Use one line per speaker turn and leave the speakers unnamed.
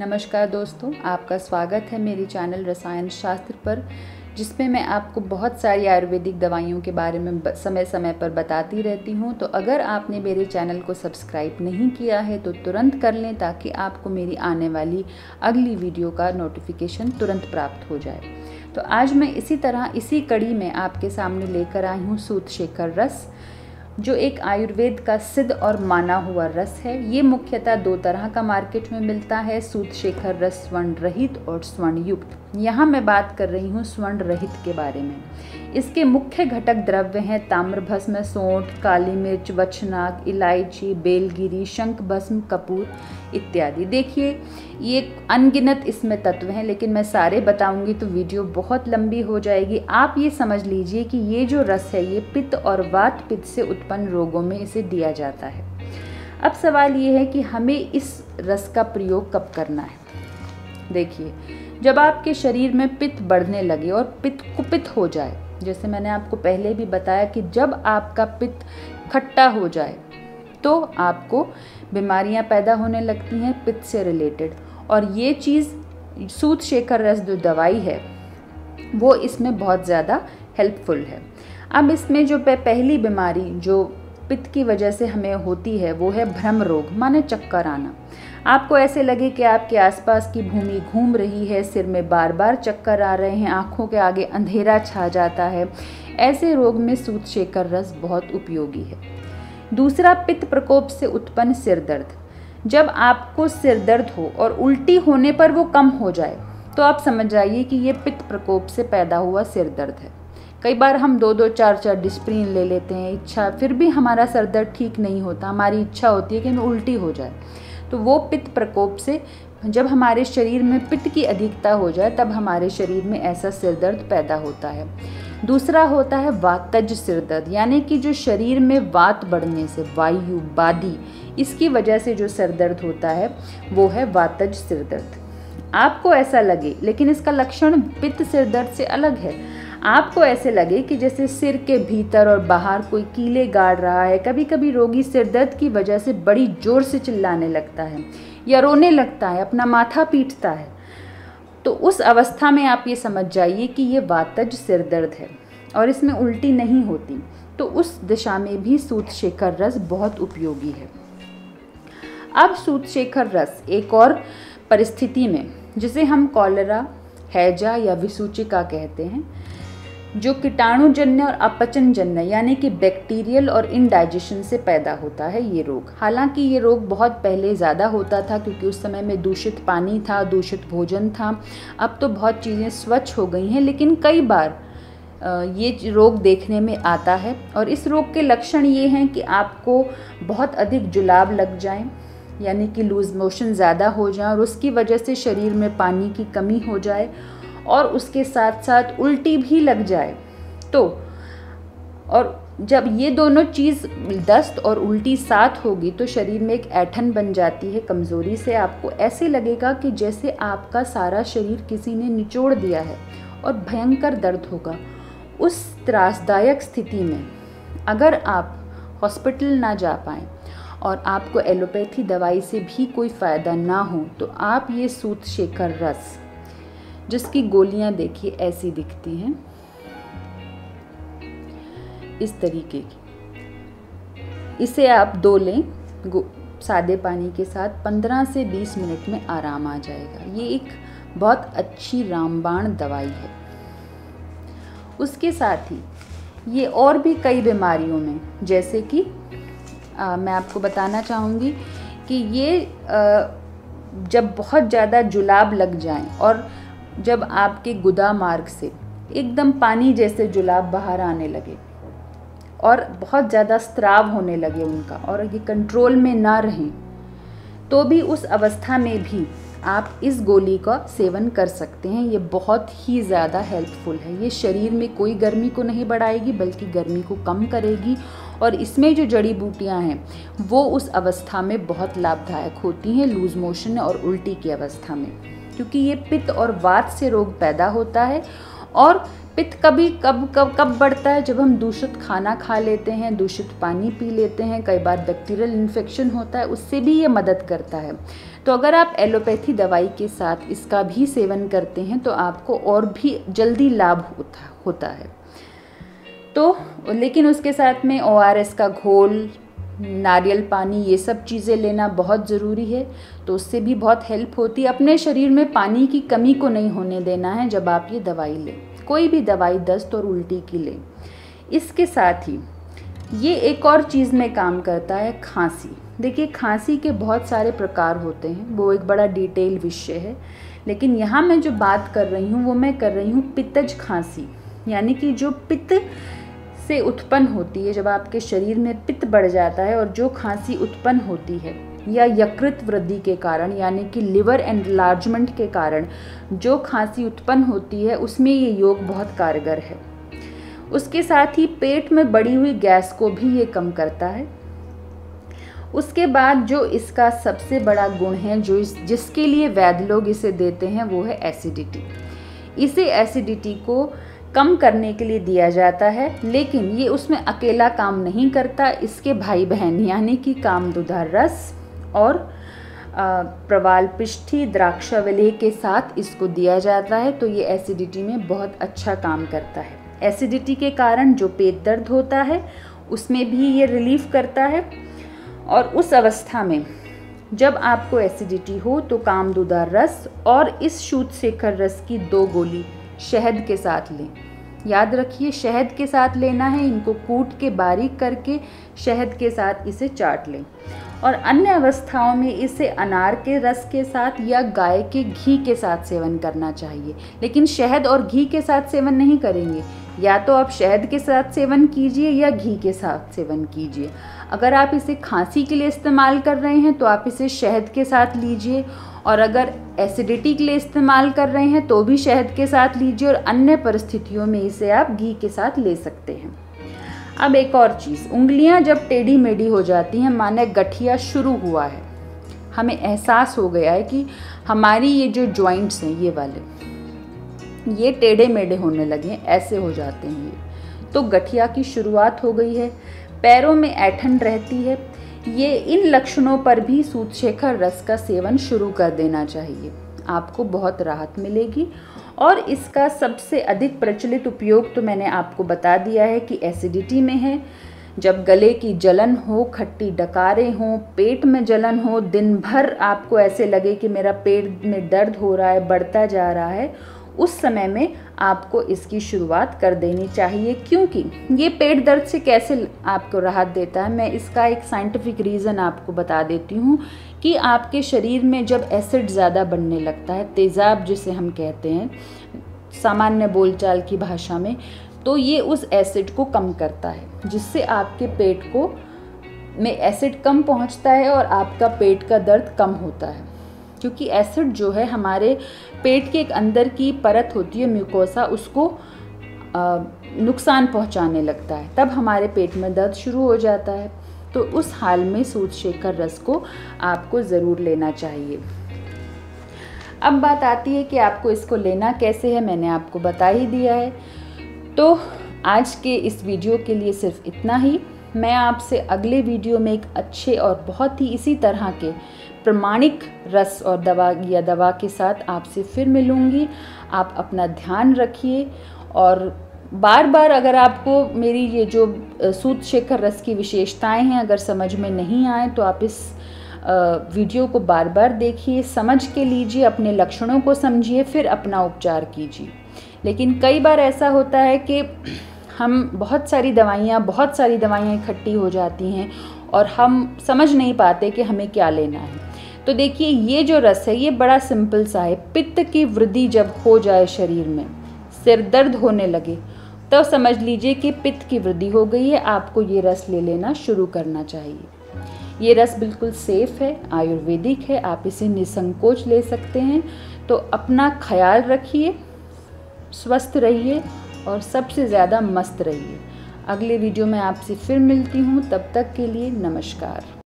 नमस्कार दोस्तों, आपका स्वागत है मेरी चैनल रसायन शास्त्र पर, जिसमें मैं आपको बहुत सारी आयुर्वेदिक दवाइयों के बारे में समय समय पर बताती रहती हूं। तो अगर आपने मेरे चैनल को सब्सक्राइब नहीं किया है तो तुरंत कर लें, ताकि आपको मेरी आने वाली अगली वीडियो का नोटिफिकेशन तुरंत प्राप्त हो जाए। तो आज मैं इसी कड़ी में आपके सामने लेकर आई हूँ सूतशेखर रस, जो एक आयुर्वेद का सिद्ध और माना हुआ रस है। ये मुख्यतः दो तरह का मार्केट में मिलता है, सूतशेखर रस स्वर्ण रहित और स्वर्ण युक्त। यहाँ मैं बात कर रही हूँ स्वर्ण रहित के बारे में। इसके मुख्य घटक द्रव्य हैं ताम्रभस्म, सौंठ, काली मिर्च, वचनाक, इलायची, बेलगिरी, शंख भस्म, कपूर इत्यादि। देखिए, ये अनगिनत इसमें तत्व हैं, लेकिन मैं सारे बताऊंगी तो वीडियो बहुत लंबी हो जाएगी। आप ये समझ लीजिए कि ये जो रस है ये पित्त और वात पित्त से उत्पन्न रोगों में इसे दिया जाता है। अब सवाल ये है कि हमें इस रस का प्रयोग कब करना है। देखिए, जब आपके शरीर में पित्त बढ़ने लगे और पित्त कुपित हो जाए, जैसे मैंने आपको पहले भी बताया कि जब आपका पित्त खट्टा हो जाए तो आपको बीमारियां पैदा होने लगती हैं पित्त से रिलेटेड, और ये चीज़ सूतशेखर रस जो दवाई है वो इसमें बहुत ज़्यादा हेल्पफुल है। अब इसमें जो पहली बीमारी जो पित्त की वजह से हमें होती है वो है भ्रम रोग, माने चक्कर आना। आपको ऐसे लगे कि आपके आसपास की भूमि घूम रही है, सिर में बार बार चक्कर आ रहे हैं, आँखों के आगे अंधेरा छा जाता है। ऐसे रोग में सूतशेखर रस बहुत उपयोगी है। दूसरा, पित्त प्रकोप से उत्पन्न सिर दर्द। जब आपको सिर दर्द हो और उल्टी होने पर वो कम हो जाए तो आप समझ जाइए कि ये पित्त प्रकोप से पैदा हुआ सिर दर्द है। कई बार हम 2-2, 4-4 डिस्प्रिन ले लेते हैं फिर भी हमारा सर दर्द ठीक नहीं होता। हमारी इच्छा होती है कि हमें उल्टी हो जाए, तो वो पित्त प्रकोप से, जब हमारे शरीर में पित्त की अधिकता हो जाए तब हमारे शरीर में ऐसा सिर दर्द पैदा होता है। दूसरा होता है वातज सिर दर्द, यानी कि जो शरीर में वात बढ़ने से, वायु बादी, इसकी वजह से जो सिर दर्द होता है वो है वातज सिर दर्द। आपको ऐसा लगे, लेकिन इसका लक्षण पित्त सिर दर्द से अलग है। आपको ऐसे लगे कि जैसे सिर के भीतर और बाहर कोई कीले गाड़ रहा है। कभी कभी रोगी सिर दर्द की वजह से बड़ी जोर से चिल्लाने लगता है या रोने लगता है, अपना माथा पीटता है। तो उस अवस्था में आप ये समझ जाइए कि ये वातज सिर दर्द है और इसमें उल्टी नहीं होती। तो उस दिशा में भी सूतशेखर रस बहुत उपयोगी है। अब सूतशेखर रस एक और परिस्थिति में, जिसे हम कॉलेरा, हैजा या विसूचिका कहते हैं, जो कीटाणुजन्य और अपचनजन्य यानी कि बैक्टीरियल और इनडाइजेशन से पैदा होता है ये रोग। हालांकि ये रोग बहुत पहले ज़्यादा होता था, क्योंकि उस समय में दूषित पानी था, दूषित भोजन था। अब तो बहुत चीज़ें स्वच्छ हो गई हैं, लेकिन कई बार ये रोग देखने में आता है। और इस रोग के लक्षण ये हैं कि आपको बहुत अधिक जुलाब लग जाए, यानी कि लूज मोशन ज़्यादा हो जाए, और उसकी वजह से शरीर में पानी की कमी हो जाए, और उसके साथ साथ उल्टी भी लग जाए। तो और जब ये दोनों चीज़, दस्त और उल्टी साथ होगी, तो शरीर में एक ऐंठन बन जाती है कमज़ोरी से। आपको ऐसे लगेगा कि जैसे आपका सारा शरीर किसी ने निचोड़ दिया है, और भयंकर दर्द होगा। उस त्रासदायक स्थिति में अगर आप हॉस्पिटल ना जा पाएँ और आपको एलोपैथी दवाई से भी कोई फ़ायदा ना हो, तो आप ये सूतशेखर रस, जिसकी गोलियां देखिए ऐसी दिखती हैं, इस तरीके की, इसे आप 2 लें सादे पानी के साथ। 15 से 20 मिनट में आराम आ जाएगा। ये एक बहुत अच्छी रामबाण दवाई है। उसके साथ ही ये और भी कई बीमारियों में, जैसे कि मैं आपको बताना चाहूँगी कि ये जब बहुत ज़्यादा जुलाब लग जाएं, और जब आपके गुदा मार्ग से एकदम पानी जैसे जुलाब बाहर आने लगे और बहुत ज़्यादा स्त्राव होने लगे उनका, और ये कंट्रोल में ना रहें, तो भी उस अवस्था में भी आप इस गोली का सेवन कर सकते हैं। ये बहुत ही ज़्यादा हेल्पफुल है। ये शरीर में कोई गर्मी को नहीं बढ़ाएगी, बल्कि गर्मी को कम करेगी, और इसमें जो जड़ी बूटियां हैं वो उस अवस्था में बहुत लाभदायक होती हैं, लूज मोशन और उल्टी की अवस्था में, क्योंकि ये पित्त और वात से रोग पैदा होता है, और पित्त कब बढ़ता है? जब हम दूषित खाना खा लेते हैं, दूषित पानी पी लेते हैं, कई बार बैक्टीरियल इन्फेक्शन होता है, उससे भी ये मदद करता है। तो अगर आप एलोपैथी दवाई के साथ इसका भी सेवन करते हैं तो आपको और भी जल्दी लाभ होता है। तो लेकिन उसके साथ में ORS का घोल, नारियल पानी, ये सब चीज़ें लेना बहुत ज़रूरी है। तो उससे भी बहुत हेल्प होती है। अपने शरीर में पानी की कमी को नहीं होने देना है जब आप ये दवाई लें, कोई भी दवाई दस्त और उल्टी की लें। इसके साथ ही ये एक और चीज़ में काम करता है, खांसी। देखिए, खांसी के बहुत सारे प्रकार होते हैं, वो एक बड़ा डिटेल विषय है, लेकिन यहाँ मैं जो बात कर रही हूँ वो मैं कर रही हूँ पित्तज खांसी, यानी कि जो पित्त से उत्पन्न होती है, जब आपके शरीर में पित्त बढ़ जाता है और जो खांसी उत्पन्न होती है, या यकृत वृद्धि के कारण यानी कि लिवर एनलार्जमेंट के कारण जो खांसी उत्पन्न होती है, उसमें ये योग बहुत कारगर है। उसके साथ ही पेट में बढ़ी हुई गैस को भी ये कम करता है। उसके बाद जो इसका सबसे बड़ा गुण है, जो जिसके लिए वैद्य लोग इसे देते हैं, वो है एसिडिटी। इसे एसिडिटी को कम करने के लिए दिया जाता है, लेकिन ये उसमें अकेला काम नहीं करता। इसके भाई बहन यानी कि कामदुधा रस और प्रवालपिष्ठी द्राक्षावल्ली के साथ इसको दिया जाता है, तो ये एसिडिटी में बहुत अच्छा काम करता है। एसिडिटी के कारण जो पेट दर्द होता है उसमें भी ये रिलीफ करता है। और उस अवस्था में जब आपको एसिडिटी हो तो कामदुधा रस और इस शूद्रशेखर रस की 2 गोली शहद के साथ लें। याद रखिए, शहद के साथ लेना है। इनको कूट के बारीक करके शहद के साथ इसे चाट लें। और अन्य अवस्थाओं में इसे अनार के रस के साथ या गाय के घी के साथ सेवन करना चाहिए, लेकिन शहद और घी के साथ सेवन नहीं करेंगे। या तो आप शहद के साथ सेवन कीजिए या घी के साथ सेवन कीजिए। अगर आप इसे खांसी के लिए इस्तेमाल कर रहे हैं तो आप इसे शहद के साथ लीजिए, और अगर एसिडिटी के लिए इस्तेमाल कर रहे हैं तो भी शहद के साथ लीजिए, और अन्य परिस्थितियों में इसे आप घी के साथ ले सकते हैं। अब एक और चीज़, उंगलियां जब टेढ़ी मेढ़ी हो जाती हैं, माने गठिया शुरू हुआ है, हमें एहसास हो गया है कि हमारी ये जो जॉइंट्स हैं ये वाले, ये टेढ़े मेढ़े होने लगे हैं, ऐसे हो जाते हैं ये, तो गठिया की शुरुआत हो गई है। पैरों में ऐंठन रहती है, ये इन लक्षणों पर भी शूद्रशेखर रस का सेवन शुरू कर देना चाहिए। आपको बहुत राहत मिलेगी। और इसका सबसे अधिक प्रचलित उपयोग तो मैंने आपको बता दिया है कि एसिडिटी में है। जब गले की जलन हो, खट्टी डकारें हों, पेट में जलन हो, दिन भर आपको ऐसे लगे कि मेरा पेट में दर्द हो रहा है, बढ़ता जा रहा है, उस समय में आपको इसकी शुरुआत कर देनी चाहिए। क्योंकि ये पेट दर्द से कैसे आपको राहत देता है, मैं इसका एक साइंटिफिक रीज़न आपको बता देती हूँ कि आपके शरीर में जब एसिड ज़्यादा बनने लगता है, तेज़ाब जिसे हम कहते हैं सामान्य बोलचाल की भाषा में, तो ये उस एसिड को कम करता है, जिससे आपके पेट को में एसिड कम पहुँचता है और आपका पेट का दर्द कम होता है। क्योंकि एसिड जो है हमारे पेट के एक अंदर की परत होती है म्यूकोसा, उसको नुकसान पहुंचाने लगता है, तब हमारे पेट में दर्द शुरू हो जाता है। तो उस हाल में शूद्रशेखर रस को आपको ज़रूर लेना चाहिए। अब बात आती है कि आपको इसको लेना कैसे है, मैंने आपको बता ही दिया है। तो आज के इस वीडियो के लिए सिर्फ इतना ही। मैं आपसे अगले वीडियो में एक अच्छे और बहुत ही इसी तरह के प्रमाणिक रस और दवा के साथ आपसे फिर मिलूँगी। आप अपना ध्यान रखिए, और बार बार अगर आपको मेरी ये जो शूद्रशेखर रस की विशेषताएं हैं अगर समझ में नहीं आए तो आप इस वीडियो को बार बार देखिए, समझ के लीजिए, अपने लक्षणों को समझिए, फिर अपना उपचार कीजिए। लेकिन कई बार ऐसा होता है कि हम बहुत सारी दवाइयाँ इकट्ठी हो जाती हैं और हम समझ नहीं पाते कि हमें क्या लेना है। तो देखिए, ये जो रस है ये बड़ा सिंपल सा है। पित्त की वृद्धि जब हो जाए शरीर में, सिर दर्द होने लगे, तो समझ लीजिए कि पित्त की वृद्धि हो गई है, आपको ये रस ले लेना शुरू करना चाहिए। ये रस बिल्कुल सेफ है, आयुर्वेदिक है, आप इसे निसंकोच ले सकते हैं। तो अपना ख्याल रखिए, स्वस्थ रहिए और सबसे ज़्यादा मस्त रहिए। अगले वीडियो में आपसे फिर मिलती हूँ, तब तक के लिए नमस्कार।